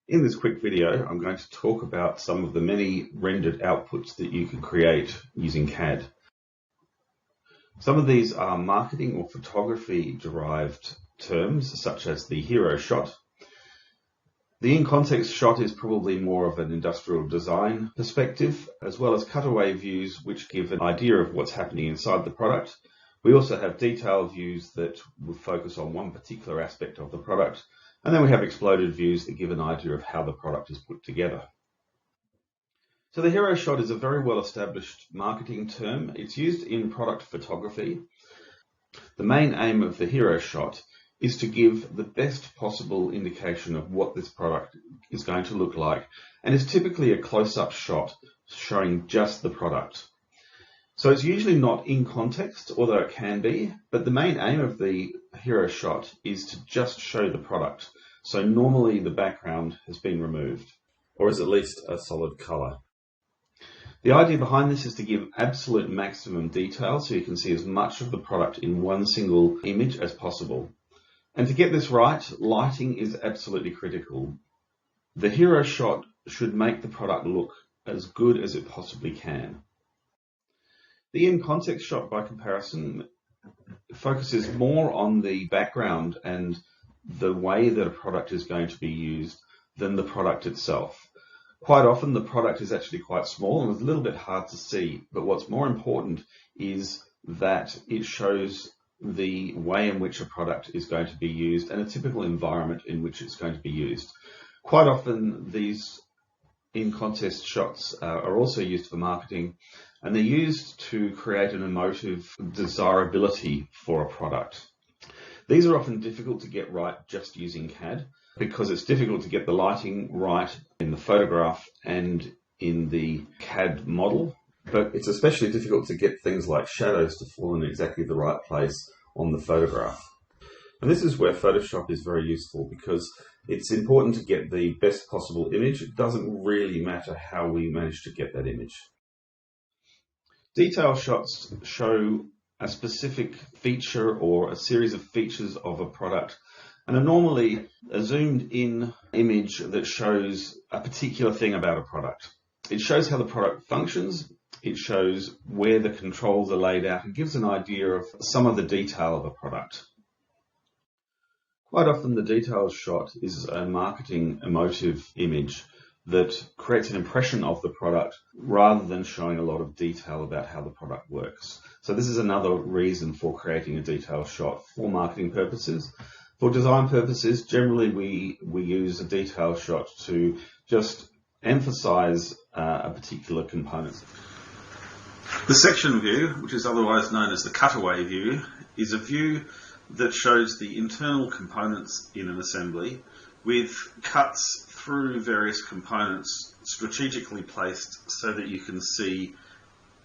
In this quick video, I'm going to talk about some of the many rendered outputs that you can create using CAD. Some of these are marketing or photography derived terms, such as the hero shot. The in-context shot is probably more of an industrial design perspective, as well as cutaway views which give an idea of what's happening inside the product. We also have detailed views that will focus on one particular aspect of the product. And then we have exploded views that give an idea of how the product is put together. So the hero shot is a very well-established marketing term. It's used in product photography. The main aim of the hero shot is to give the best possible indication of what this product is going to look like, and is typically a close-up shot showing just the product. So it's usually not in context, although it can be, but the main aim of the hero shot is to just show the product. So normally the background has been removed, or is at least a solid color. The idea behind this is to give absolute maximum detail so you can see as much of the product in one single image as possible. And to get this right, lighting is absolutely critical. The hero shot should make the product look as good as it possibly can. The in-context shot, by comparison, focuses more on the background and the way that a product is going to be used than the product itself. Quite often the product is actually quite small and it's a little bit hard to see, but what's more important is that it shows the way in which a product is going to be used and a typical environment in which it's going to be used. Quite often these in-context shots are also used for marketing, and they're used to create an emotive desirability for a product. These are often difficult to get right just using CAD because it's difficult to get the lighting right in the photograph and in the CAD model, but it's especially difficult to get things like shadows to fall in exactly the right place on the photograph. And this is where Photoshop is very useful because it's important to get the best possible image. It doesn't really matter how we manage to get that image. Detail shots show a specific feature or a series of features of a product and are normally a zoomed in image that shows a particular thing about a product. It shows how the product functions, it shows where the controls are laid out, and gives an idea of some of the detail of a product. Quite often the detail shot is a marketing emotive image that creates an impression of the product rather than showing a lot of detail about how the product works. So this is another reason for creating a detail shot for marketing purposes. For design purposes, generally we use a detail shot to just emphasize a particular component. The section view, which is otherwise known as the cutaway view, is a view that shows the internal components in an assembly with cuts through various components strategically placed so that you can see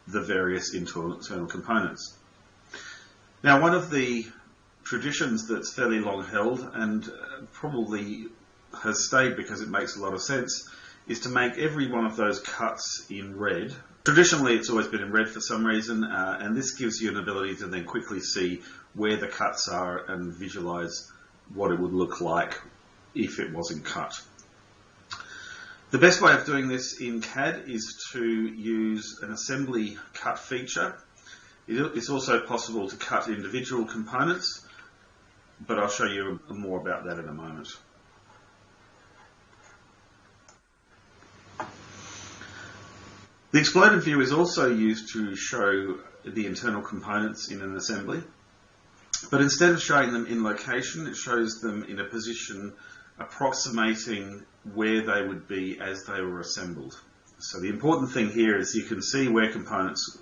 the various internal components. Now, one of the traditions that's fairly long held and probably has stayed because it makes a lot of sense is to make every one of those cuts in red. Traditionally, it's always been in red for some reason, and this gives you an ability to then quickly see where the cuts are and visualize what it would look like if it wasn't cut. The best way of doing this in CAD is to use an assembly cut feature. It's also possible to cut individual components, but I'll show you more about that in a moment. The exploded view is also used to show the internal components in an assembly, but instead of showing them in location, it shows them in a position approximating where they would be as they were assembled. So the important thing here is you can see where components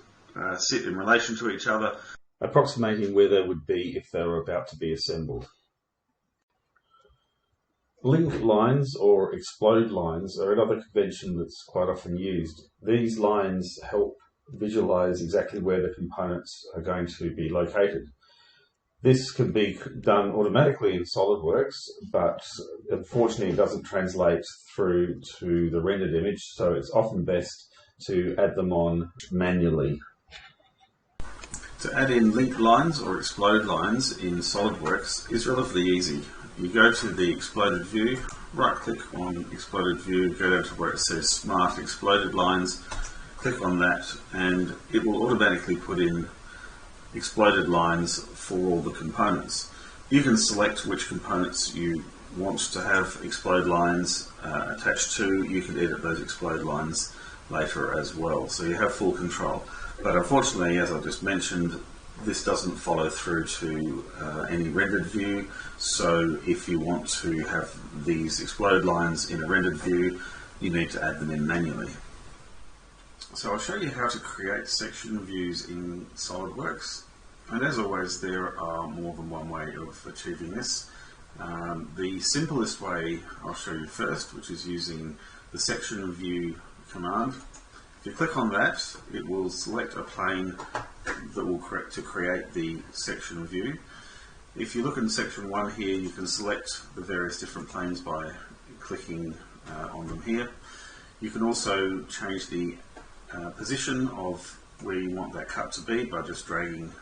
sit in relation to each other, approximating where they would be if they were about to be assembled. Linked lines or explode lines are another convention that's quite often used. These lines help visualize exactly where the components are going to be located. This can be done automatically in SolidWorks, but unfortunately it doesn't translate through to the rendered image, so it's often best to add them on manually. To add in linked lines or explode lines in SolidWorks is relatively easy. You go to the exploded view right click on Exploded View, go down to where it says Smart Exploded Lines, click on that, and it will automatically put in exploded lines for all the components. You can select which components you want to have explode lines attached to. You can edit those explode lines later as well, so you have full control. But unfortunately, as I just mentioned, this doesn't follow through to any rendered view, so if you want to have these explode lines in a rendered view, you need to add them in manually. So I'll show you how to create section views in SolidWorks, and as always there are more than one way of achieving this. The simplest way I'll show you first, which is using the section view command. If you click on that, it will select a plane that will create the section view. If you look in section 1 here, you can select the various different planes by clicking on them here. You can also change the position of where you want that cut to be by just dragging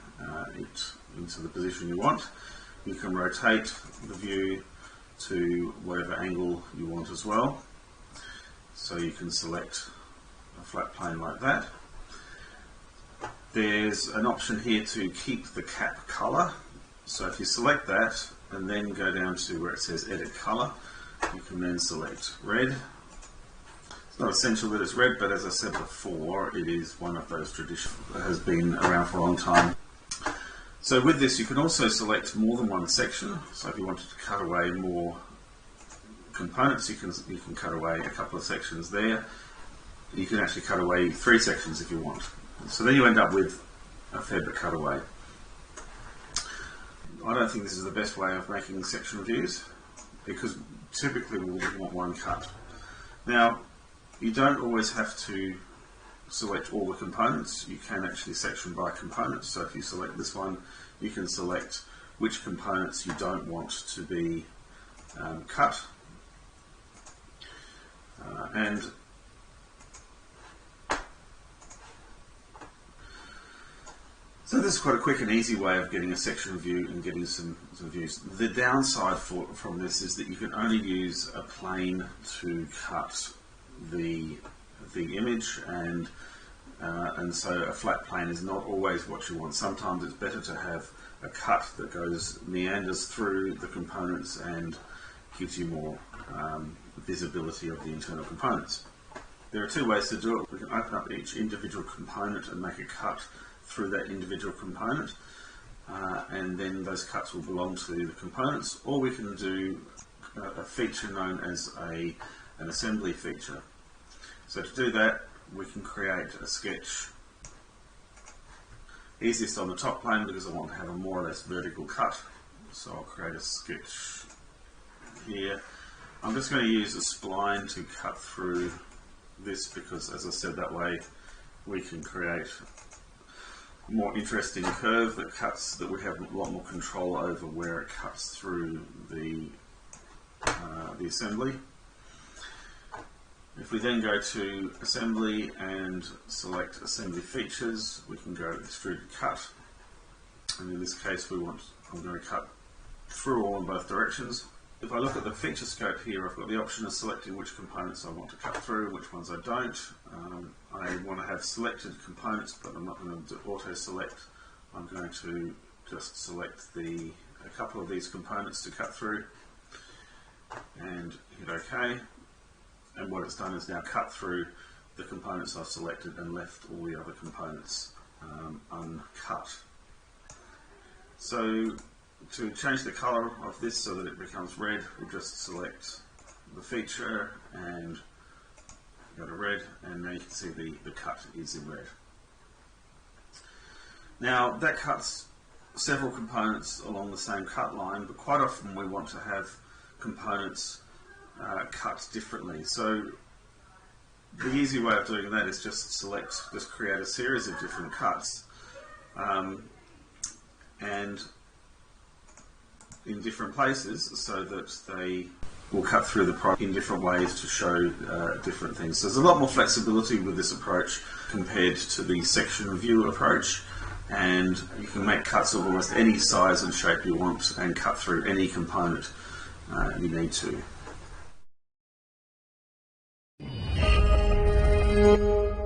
it into the position you want. You can rotate the view to whatever angle you want as well. So you can select a flat plane like that. There's an option here to keep the cap color. So if you select that and then go down to where it says Edit Color, you can then select red. It's not essential that it's red, but as I said before, it is one of those traditions that has been around for a long time. So with this, you can also select more than one section. So if you wanted to cut away more components, you can cut away a couple of sections there. You can actually cut away 3 sections if you want. So then you end up with a fair bit cut away. I don't think this is the best way of making section views, because typically we'll want one cut. Now, you don't always have to select all the components. You can actually section by components. So if you select this one, you can select which components you don't want to be cut. And so this is quite a quick and easy way of getting a section view and getting some views. The downside from this is that you can only use a plane to cut the image, and so a flat plane is not always what you want. Sometimes it's better to have a cut that meanders through the components and gives you more visibility of the internal components. There are 2 ways to do it. We can open up each individual component and make a cut through that individual component, and then those cuts will belong to the components, or we can do a feature known as an assembly feature. So to do that, we can create a sketch, easiest on the top plane because I want to have a more or less vertical cut. So I'll create a sketch here. I'm just going to use a spline to cut through this because, as I said, that way we can create a more interesting curve that we have a lot more control over where it cuts through the assembly. If we then go to Assembly and select Assembly Features, we can go Extruded Cut. And in this case, I'm going to cut through all in both directions. If I look at the feature scope here, I've got the option of selecting which components I want to cut through, which ones I don't. I want to have selected components, but I'm not going to auto-select. I'm going to just select a couple of these components to cut through and hit OK. And what it's done is now cut through the components I've selected and left all the other components uncut. So to change the colour of this so that it becomes red, we just select the feature and go to red, and now you can see the cut is in red. Now that cuts several components along the same cut line, but quite often we want to have components cut differently. So the easy way of doing that is just create a series of different cuts, and in different places, so that they will cut through the product in different ways to show different things. So there's a lot more flexibility with this approach compared to the section view approach, and you can make cuts of almost any size and shape you want and cut through any component you need to. you.